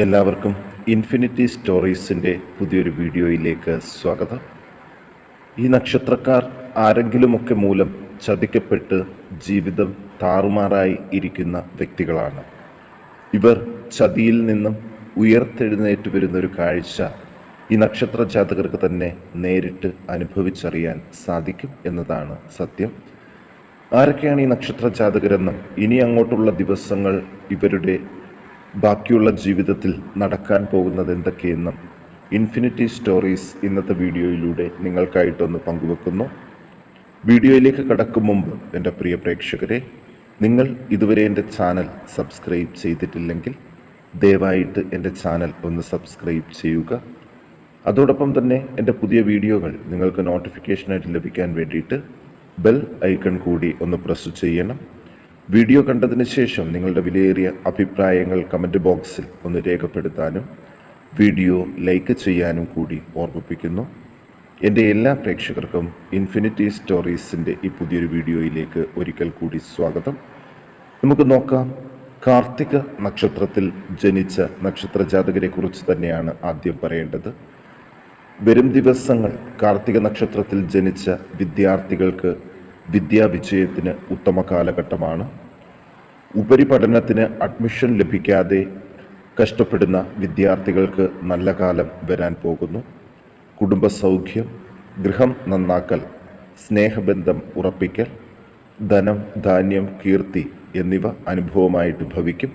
എല്ലാവർക്കും ഇൻഫിനിറ്റി സ്റ്റോറീസിൻ്റെ പുതിയൊരു വീഡിയോയിലേക്ക് സ്വാഗതം. ഈ നക്ഷത്രക്കാർ ആരെങ്കിലുമൊക്കെ മൂലം ചതിക്കപ്പെട്ട് ജീവിതം താറുമാറായി ഇരിക്കുന്ന വ്യക്തികളാണ്. ഇവർ ചതിയിൽ നിന്നും ഉയർത്തെഴുന്നേറ്റ് വരുന്നൊരു കാഴ്ച ഈ നക്ഷത്ര ജാതകർക്ക് തന്നെ നേരിട്ട് അനുഭവിച്ചറിയാൻ സാധിക്കും എന്നതാണ് സത്യം. ആരൊക്കെയാണ് ഈ നക്ഷത്ര ജാതകരെന്നും ഇനി അങ്ങോട്ടുള്ള ദിവസങ്ങൾ ഇവരുടെ ബാക്കിയുള്ള ജീവിതത്തിൽ നടക്കാൻ പോകുന്നത് എന്തൊക്കെയെന്നും ഇൻഫിനിറ്റി സ്റ്റോറീസ് ഇന്നത്തെ വീഡിയോയിലൂടെ നിങ്ങൾക്കായിട്ടൊന്ന് പങ്കുവെക്കുന്നു. വീഡിയോയിലേക്ക് കടക്കും മുമ്പ് എൻ്റെ പ്രിയ പ്രേക്ഷകരെ, നിങ്ങൾ ഇതുവരെ എൻ്റെ ചാനൽ സബ്സ്ക്രൈബ് ചെയ്തിട്ടില്ലെങ്കിൽ ദയവായിട്ട് എൻ്റെ ചാനൽ ഒന്ന് സബ്സ്ക്രൈബ് ചെയ്യുക. അതോടൊപ്പം തന്നെ എൻ്റെ പുതിയ വീഡിയോകൾ നിങ്ങൾക്ക് നോട്ടിഫിക്കേഷനായിട്ട് ലഭിക്കാൻ വേണ്ടിയിട്ട് ബെൽ ഐക്കൺ കൂടി ഒന്ന് പ്രസ് ചെയ്യണം. വീഡിയോ കണ്ടതിന് ശേഷം നിങ്ങളുടെ വിലയേറിയ അഭിപ്രായങ്ങൾ കമൻറ്റ് ബോക്സിൽ ഒന്ന് രേഖപ്പെടുത്താനും വീഡിയോ ലൈക്ക് ചെയ്യാനും കൂടി ഓർമ്മിപ്പിക്കുന്നു. എൻ്റെ എല്ലാ പ്രേക്ഷകർക്കും ഇൻഫിനിറ്റി സ്റ്റോറീസിൻ്റെ ഈ പുതിയൊരു വീഡിയോയിലേക്ക് ഒരിക്കൽ കൂടി സ്വാഗതം. നമുക്ക് നോക്കാം. കാർത്തിക നക്ഷത്രത്തിൽ ജനിച്ച നക്ഷത്ര ജാതകരെ കുറിച്ച് തന്നെയാണ് ആദ്യം പറയേണ്ടത്. വരും ദിവസങ്ങൾ കാർത്തിക നക്ഷത്രത്തിൽ ജനിച്ച വിദ്യാർത്ഥികൾക്ക് വിദ്യാവിജയത്തിന് ഉത്തമ കാലഘട്ടമാണ്. ഉപരിപഠനത്തിന് അഡ്മിഷൻ ലഭിക്കാതെ കഷ്ടപ്പെടുന്ന വിദ്യാർത്ഥികൾക്ക് നല്ല കാലം വരാൻ പോകുന്നു. കുടുംബസൗഖ്യം, ഗൃഹം നന്നാക്കൽ, സ്നേഹബന്ധം ഉറപ്പിക്കൽ, ധനം, ധാന്യം, കീർത്തി എന്നിവ അനുഭവമായിട്ട് ഭവിക്കും.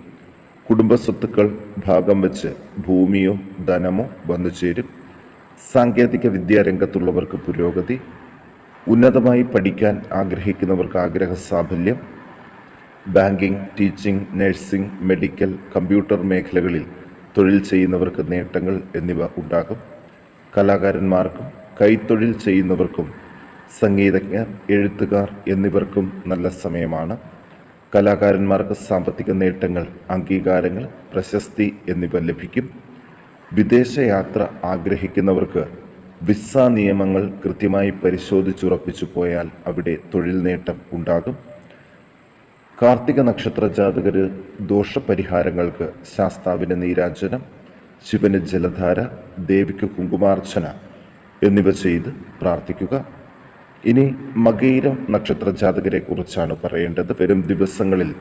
കുടുംബസ്വത്തുക്കൾ ഭാഗം വെച്ച് ഭൂമിയോ ധനമോ വന്നു ചേരും. സാങ്കേതിക വിദ്യാരംഗത്തുള്ളവർക്ക് പുരോഗതി, ഉന്നതമായി പഠിക്കാൻ ആഗ്രഹിക്കുന്നവർക്ക് ആഗ്രഹ സാഫല്യം, banking, teaching, nursing, medical, computer മേഖലകളിൽ തൊഴിൽ ചെയ്യുന്നവർക്ക് നേട്ടങ്ങൾ എന്നിവ ഉണ്ടാകും. കലാകാരന്മാർക്കും കൈത്തൊഴിൽ ചെയ്യുന്നവർക്കും സംഗീതജ്ഞർ, എഴുത്തുകാർ എന്നിവർക്കും നല്ല സമയമാണ്. കലാകാരന്മാർക്ക് സാമ്പത്തിക നേട്ടങ്ങൾ, അംഗീകാരങ്ങൾ, പ്രശസ്തി എന്നിവ ലഭിക്കും. വിദേശയാത്ര ആഗ്രഹിക്കുന്നവർക്ക് വിസ നിയമങ്ങൾ കൃത്യമായി പരിശോധിച്ചുറപ്പിച്ചു പോയാൽ അവിടെ തൊഴിൽ നേട്ടം ഉണ്ടാകും. കാർത്തിക നക്ഷത്ര ജാതകർ ദോഷപരിഹാരങ്ങൾക്ക് ശാസ്താവിന് നീരാജനം, ശിവന് ജലധാര, ദേവിക്ക് കുങ്കുമാർച്ചന എന്നിവ ചെയ്ത് പ്രാർത്ഥിക്കുക. ഇനി മകയിരം നക്ഷത്ര ജാതകരെ കുറിച്ചാണ് പറയേണ്ടത്. വരും ദിവസങ്ങളിൽ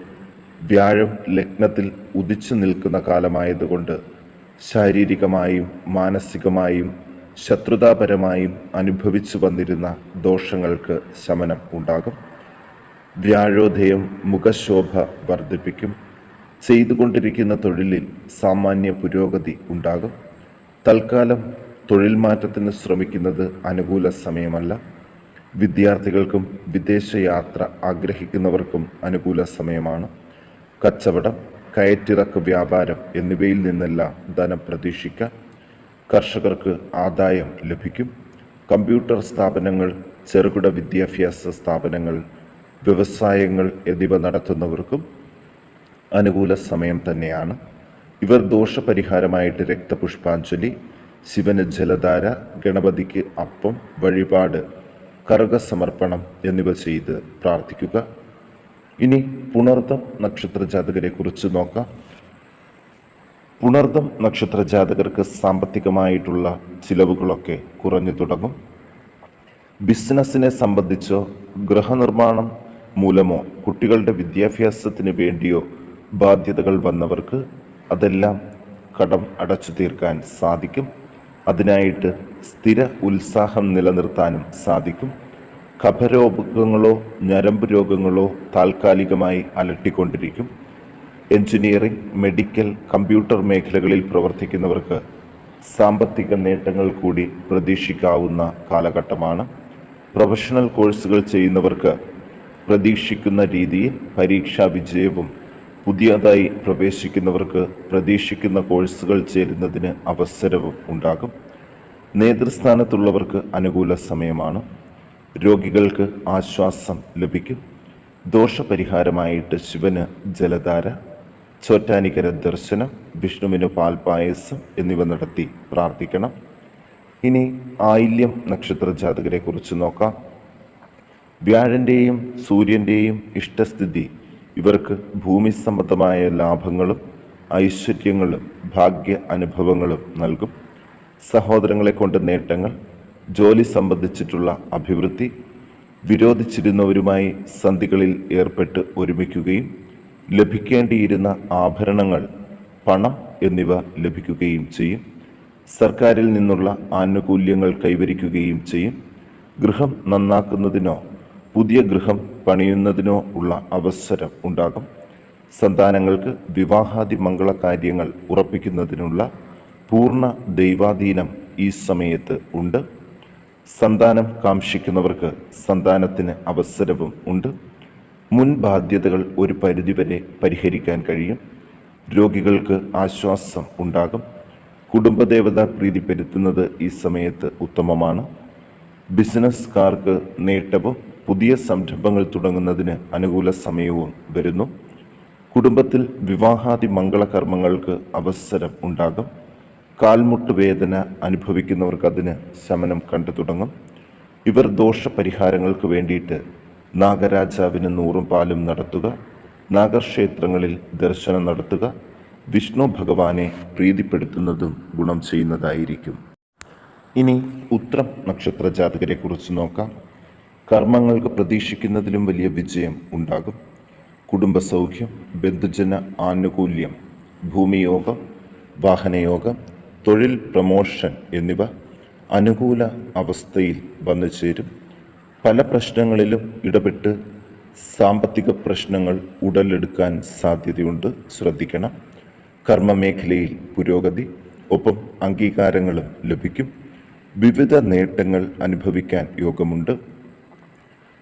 വ്യാഴം ലഗ്നത്തിൽ ഉദിച്ചു നിൽക്കുന്ന കാലമായതുകൊണ്ട് ശാരീരികമായും മാനസികമായും ശത്രുതാപരമായും അനുഭവിച്ചു വന്നിരുന്ന ദോഷങ്ങൾക്ക് ശമനം ഉണ്ടാകും. വ്യാഴോദയം മുഖശോഭ വർദ്ധിപ്പിക്കും. ചെയ്തുകൊണ്ടിരിക്കുന്ന തൊഴിലിൽ സാമാന്യ പുരോഗതി ഉണ്ടാകും. തൽക്കാലം തൊഴിൽ മാറ്റത്തിന് ശ്രമിക്കുന്നത് അനുകൂല സമയമല്ല. വിദ്യാർത്ഥികൾക്കും വിദേശയാത്ര ആഗ്രഹിക്കുന്നവർക്കും അനുകൂല സമയമാണ്. കച്ചവടം, കയറ്റിറക്ക് വ്യാപാരം എന്നിവയിൽ നിന്നെല്ലാം ധനം പ്രതീക്ഷിക്കാം. കർഷകർക്ക് ആദായം ലഭിക്കും. കമ്പ്യൂട്ടർ സ്ഥാപനങ്ങൾ, ചെറുകിട വിദ്യാഭ്യാസ സ്ഥാപനങ്ങൾ, വ്യവസായങ്ങൾ എന്നിവ നടത്തുന്നവർക്കും അനുകൂല സമയം തന്നെയാണ്. ഇവർ ദോഷപരിഹാരമായിട്ട് രക്തപുഷ്പാഞ്ജലി, ശിവന് ജലധാര, ഗണപതിക്ക് അപ്പം, വഴിപാട്, കറുകസമർപ്പണം എന്നിവ ചെയ്ത് പ്രാർത്ഥിക്കുക. ഇനി പുണർദം നക്ഷത്ര ജാതകരെ കുറിച്ച് നോക്കാം. പുണർദം നക്ഷത്ര ജാതകർക്ക് സാമ്പത്തികമായിട്ടുള്ള ചിലവുകളൊക്കെ കുറഞ്ഞു തുടങ്ങും. ബിസിനസ്സിനെ സംബന്ധിച്ചോ ഗൃഹനിർമ്മാണം മൂലമോ കുട്ടികളുടെ വിദ്യാഭ്യാസത്തിന് വേണ്ടിയോ ബാധ്യതകൾ വന്നവർക്ക് അതെല്ലാം കടം അടച്ചു തീർക്കാൻ സാധിക്കും. അതിനായിട്ട് സ്ഥിര ഉത്സാഹം നിലനിർത്താനും സാധിക്കും. കഫരോഗങ്ങളോ ഞരമ്പ് രോഗങ്ങളോ താൽക്കാലികമായി അലട്ടിക്കൊണ്ടിരിക്കും. എഞ്ചിനീയറിംഗ്, മെഡിക്കൽ, കമ്പ്യൂട്ടർ മേഖലകളിൽ പ്രവർത്തിക്കുന്നവർക്ക് സാമ്പത്തിക നേട്ടങ്ങൾ കൂടി പ്രതീക്ഷിക്കാവുന്ന കാലഘട്ടമാണ്. പ്രൊഫഷണൽ കോഴ്സുകൾ ചെയ്യുന്നവർക്ക് പ്രതീക്ഷിക്കുന്ന രീതിയിൽ പരീക്ഷാ വിജയവും, പുതിയതായി പ്രവേശിക്കുന്നവർക്ക് പ്രതീക്ഷിക്കുന്ന കോഴ്സുകൾ ചേരുന്നതിന് അവസരവും ഉണ്ടാകും. നേതൃസ്ഥാനത്തുള്ളവർക്ക് അനുകൂല സമയമാണ്. രോഗികൾക്ക് ആശ്വാസം ലഭിക്കും. ദോഷപരിഹാരമായിട്ട് ശിവന് ജലധാര, ചോറ്റാനിക്കര ദർശനം, വിഷ്ണുവിന് പാൽപായസം എന്നിവ നടത്തി പ്രാർത്ഥിക്കണം. ഇനി ആയില്യം നക്ഷത്ര ജാതകരെ കുറിച്ച് നോക്കാം. വ്യാഴൻ്റെയും സൂര്യൻ്റെയും ഇഷ്ടസ്ഥിതി ഇവർക്ക് ഭൂമി സംബന്ധമായ ലാഭങ്ങളും ഐശ്വര്യങ്ങളും ഭാഗ്യ അനുഭവങ്ങളും നൽകും. സഹോദരങ്ങളെ കൊണ്ട് നേട്ടങ്ങൾ, ജോലി സംബന്ധിച്ചിട്ടുള്ള അഭിവൃദ്ധി, വിരോധിച്ചിരുന്നവരുമായി സന്ധികളിൽ ഏർപ്പെട്ട് ഒരുമിക്കുകയും ലഭിക്കേണ്ടിയിരുന്ന ആഭരണങ്ങൾ, പണം എന്നിവ ലഭിക്കുകയും ചെയ്യും. സർക്കാരിൽ നിന്നുള്ള ആനുകൂല്യങ്ങൾ കൈവരിക്കുകയും ചെയ്യും. ഗൃഹം നന്നാക്കുന്നതിനോ പുതിയ ഗൃഹം പണിയുന്നതിനോ ഉള്ള അവസരം ഉണ്ടാകും. സന്താനങ്ങൾക്ക് വിവാഹാദി മംഗളകാര്യങ്ങൾ ഉറപ്പിക്കുന്നതിനുള്ള പൂർണ്ണ ദൈവാധീനം ഈ സമയത്ത് ഉണ്ട്. സന്താനം കാംക്ഷിക്കുന്നവർക്ക് സന്താനത്തിന് അവസരവും ഉണ്ട്. മുൻ ബാധ്യതകൾ ഒരു പരിധിവരെ പരിഹരിക്കാൻ കഴിയും. രോഗികൾക്ക് ആശ്വാസം ഉണ്ടാകും. കുടുംബദേവത പ്രീതിപ്പെടുത്തുന്നത് ഈ സമയത്ത് ഉത്തമമാണ്. ബിസിനസ്സുകാർക്ക് നേട്ടവും പുതിയ സംരംഭങ്ങൾ തുടങ്ങുന്നതിന് അനുകൂല സമയവും വരുന്നു. കുടുംബത്തിൽ വിവാഹാദി മംഗളകർമ്മങ്ങൾക്ക് അവസരം ഉണ്ടാകും. കാൽമുട്ട് വേദന അനുഭവിക്കുന്നവർക്ക് അതിന് ശമനം കണ്ടു തുടങ്ങും. ഇവർ ദോഷപരിഹാരങ്ങൾക്ക് വേണ്ടിയിട്ട് നാഗരാജാവിന് 100 പാലും നടത്തുക, നാഗക്ഷേത്രങ്ങളിൽ ദർശനം നടത്തുക, വിഷ്ണു ഭഗവാനെ പ്രീതിപ്പെടുത്തുന്നതും ഗുണം ചെയ്യുന്നതായിരിക്കും. ഇനി ഉത്രം നക്ഷത്ര ജാതകരെ കുറിച്ച് നോക്കാം. കർമ്മങ്ങൾക്ക് പ്രതീക്ഷിക്കുന്നതിലും വലിയ വിജയം ഉണ്ടാകും. കുടുംബസൗഖ്യം, ബന്ധുജന ആനുകൂല്യം, ഭൂമിയോഗം, വാഹനയോഗം, തൊഴിൽ പ്രമോഷൻ എന്നിവ അനുകൂല അവസ്ഥയിൽ വന്നു ചേരും. പല പ്രശ്നങ്ങളിലും ഇടപെട്ട് സാമ്പത്തിക പ്രശ്നങ്ങൾ ഉടലെടുക്കാൻ സാധ്യതയുണ്ട്, ശ്രദ്ധിക്കണം. കർമ്മമേഖലയിൽ പുരോഗതി, ഒപ്പം അംഗീകാരങ്ങളും ലഭിക്കും. വിവിധ നേട്ടങ്ങൾ അനുഭവിക്കാൻ യോഗമുണ്ട്.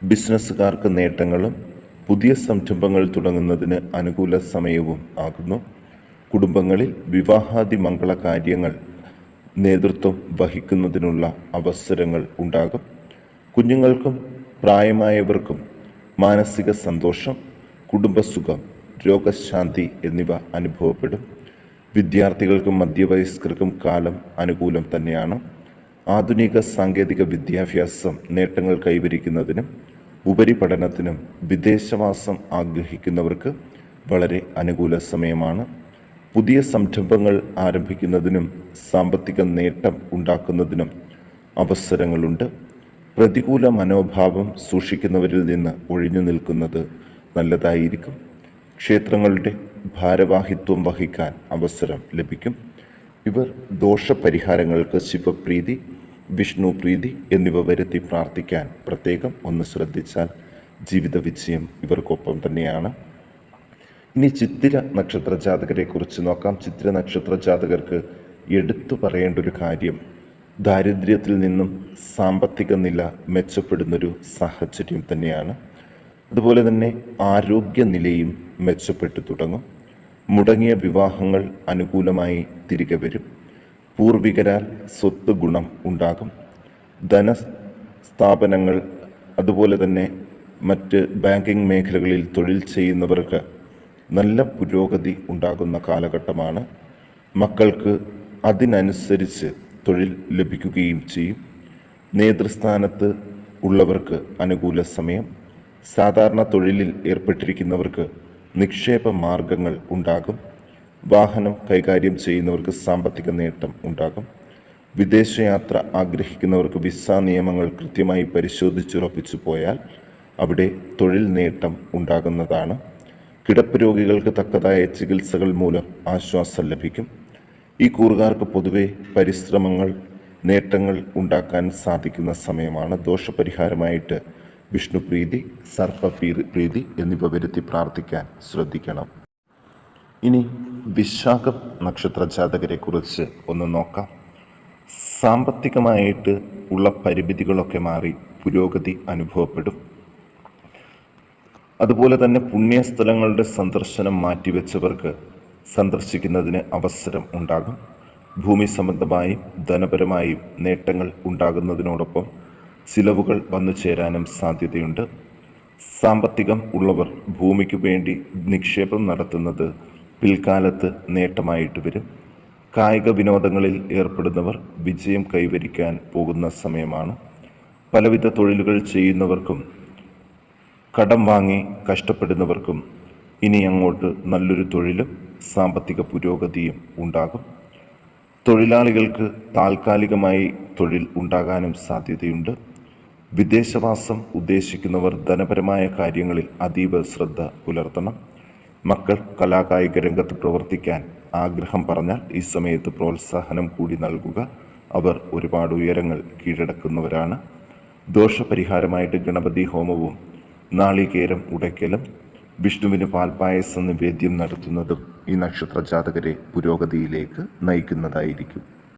ബിസിനസ്സുകാർക്ക് നേട്ടങ്ങളും പുതിയ സംരംഭങ്ങൾ തുടങ്ങുന്നതിന് അനുകൂല സമയവും ആകുന്നു. കുടുംബങ്ങളിൽ വിവാഹാദി മംഗളകാര്യങ്ങൾ നേതൃത്വം വഹിക്കുന്നതിനുള്ള അവസരങ്ങൾ ഉണ്ടാകും. കുഞ്ഞുങ്ങൾക്കും പ്രായമായവർക്കും മാനസിക സന്തോഷം, കുടുംബസുഖം, രോഗശാന്തി എന്നിവ അനുഭവപ്പെടും. വിദ്യാർത്ഥികൾക്കും മധ്യവയസ്കർക്കും കാലം അനുകൂലം തന്നെയാണ്. ആധുനിക സാങ്കേതിക വിദ്യാഭ്യാസം നേട്ടങ്ങൾ കൈവരിക്കുന്നതിനും ഉപരിപഠനത്തിനും വിദേശവാസം ആഗ്രഹിക്കുന്നവർക്ക് വളരെ അനുകൂല സമയമാണ്. പുതിയ സംരംഭങ്ങൾ ആരംഭിക്കുന്നതിനും സാമ്പത്തിക നേട്ടം ഉണ്ടാക്കുന്നതിനും അവസരങ്ങളുണ്ട്. പ്രതികൂല മനോഭാവം സൂക്ഷിക്കുന്നവരിൽ നിന്ന് ഒഴിഞ്ഞു നിൽക്കുന്നത് നല്ലതായിരിക്കും. ക്ഷേത്രങ്ങളുടെ ഭാരവാഹിത്വം വഹിക്കാൻ അവസരം ലഭിക്കും. ഇവർ ദോഷപരിഹാരങ്ങൾക്ക് ശിവപ്രീതി, വിഷ്ണു പ്രീതി എന്നിവ വരുത്തി പ്രാർത്ഥിക്കാൻ പ്രത്യേകം ഒന്ന് ശ്രദ്ധിച്ചാൽ ജീവിത വിജയം ഇവർക്കൊപ്പം തന്നെയാണ്. ഇനി ചിത്തിര നക്ഷത്ര ജാതകരെ കുറിച്ച് നോക്കാം. ചിത്തിര നക്ഷത്ര ജാതകർക്ക് എടുത്തു പറയേണ്ട ഒരു കാര്യം, ദാരിദ്ര്യത്തിൽ നിന്നും സാമ്പത്തിക നില മെച്ചപ്പെടുന്നൊരു സാഹചര്യം തന്നെയാണ്. അതുപോലെ തന്നെ ആരോഗ്യനിലയും മെച്ചപ്പെട്ടു തുടങ്ങും. മുടങ്ങിയ വിവാഹങ്ങൾ അനുകൂലമായി തിരികെ വരും. പൂർവികരാൽ സ്വത്ത് ഗുണം ഉണ്ടാകും. ധനസ്ഥാപനങ്ങൾ, അതുപോലെ തന്നെ മറ്റ് ബാങ്കിങ് മേഖലകളിൽ തൊഴിൽ ചെയ്യുന്നവർക്ക് നല്ല പുരോഗതി ഉണ്ടാകുന്ന കാലഘട്ടമാണ്. മക്കൾക്ക് അതിനനുസരിച്ച് തൊഴിൽ ലഭിക്കുകയും ചെയ്യും. നേതൃസ്ഥാനത്ത് ഉള്ളവർക്ക് അനുകൂല സമയം. സാധാരണ തൊഴിലിൽ ഏർപ്പെട്ടിരിക്കുന്നവർക്ക് നിക്ഷേപ മാർഗങ്ങൾ ഉണ്ടാകും. വാഹനം കൈകാര്യം ചെയ്യുന്നവർക്ക് സാമ്പത്തിക നേട്ടം ഉണ്ടാകും. വിദേശയാത്ര ആഗ്രഹിക്കുന്നവർക്ക് വിസ നിയമങ്ങൾ കൃത്യമായി പരിശോധിച്ചുറപ്പിച്ചു പോയാൽ അവിടെ തൊഴിൽ നേട്ടം ഉണ്ടാകുന്നതാണ്. കിടപ്പ് രോഗികൾക്ക് തക്കതായ ചികിത്സകൾ മൂലം ആശ്വാസം ലഭിക്കും. ഈ കൂറുകാർക്ക് പൊതുവെ പരിശ്രമങ്ങൾ നേട്ടങ്ങൾ ഉണ്ടാക്കാൻ സാധിക്കുന്ന സമയമാണ്. ദോഷപരിഹാരമായിട്ട് വിഷ്ണുപ്രീതി, സർപ്പപ്രീതി എന്നിവ വരുത്തി പ്രാർത്ഥിക്കാൻ ശ്രദ്ധിക്കണം. ഇനി വിശാഖം നക്ഷത്ര ജാതകരെ കുറിച്ച് ഒന്ന് നോക്കാം. സാമ്പത്തികമായിട്ട് ഉള്ള പരിമിതികളൊക്കെ മാറി പുരോഗതി അനുഭവപ്പെടും. അതുപോലെ തന്നെ പുണ്യസ്ഥലങ്ങളുടെ സന്ദർശനം മാറ്റിവെച്ചവർക്ക് സന്ദർശിക്കുന്നതിന് അവസരം ഉണ്ടാകും. ഭൂമി സംബന്ധമായും ധനപരമായും നേട്ടങ്ങൾ ഉണ്ടാകുന്നതിനോടൊപ്പം ചിലവുകൾ വന്നു ചേരാനും സാധ്യതയുണ്ട്. സാമ്പത്തികം ഉള്ളവർ ഭൂമിക്ക് വേണ്ടി നിക്ഷേപം നടത്തുന്നത് പിൽക്കാലത്ത് നേട്ടമായിട്ട് വരും. കായിക വിനോദങ്ങളിൽ ഏർപ്പെടുന്നവർ വിജയം കൈവരിക്കാൻ പോകുന്ന സമയമാണ്. പലവിധ തൊഴിലുകൾ ചെയ്യുന്നവർക്കും കടം വാങ്ങി കഷ്ടപ്പെടുന്നവർക്കും ഇനി അങ്ങോട്ട് നല്ലൊരു തൊഴിലും സാമ്പത്തിക പുരോഗതിയും ഉണ്ടാകും. തൊഴിലാളികൾക്ക് താൽക്കാലികമായി തൊഴിൽ ഉണ്ടാകാനും സാധ്യതയുണ്ട്. വിദേശവാസം ഉദ്ദേശിക്കുന്നവർ ധനപരമായ കാര്യങ്ങളിൽ അതീവ ശ്രദ്ധ പുലർത്തണം. മക്കൾ കലാകായിക രംഗത്ത് പ്രവർത്തിക്കാൻ ആഗ്രഹം പറഞ്ഞാൽ ഈ സമയത്ത് പ്രോത്സാഹനം കൂടി നൽകുക. അവർ ഒരുപാട് ഉയരങ്ങൾ കീഴടക്കുന്നവരാണ്. ദോഷപരിഹാരമായിട്ട് ഗണപതി ഹോമവും നാളികേരം ഉടയ്ക്കലും വിഷ്ണുവിന് പാൽപായസം നിവേദ്യം നടത്തുന്നതും ഈ നക്ഷത്ര ജാതകരെ പുരോഗതിയിലേക്ക് നയിക്കുന്നതായിരിക്കും.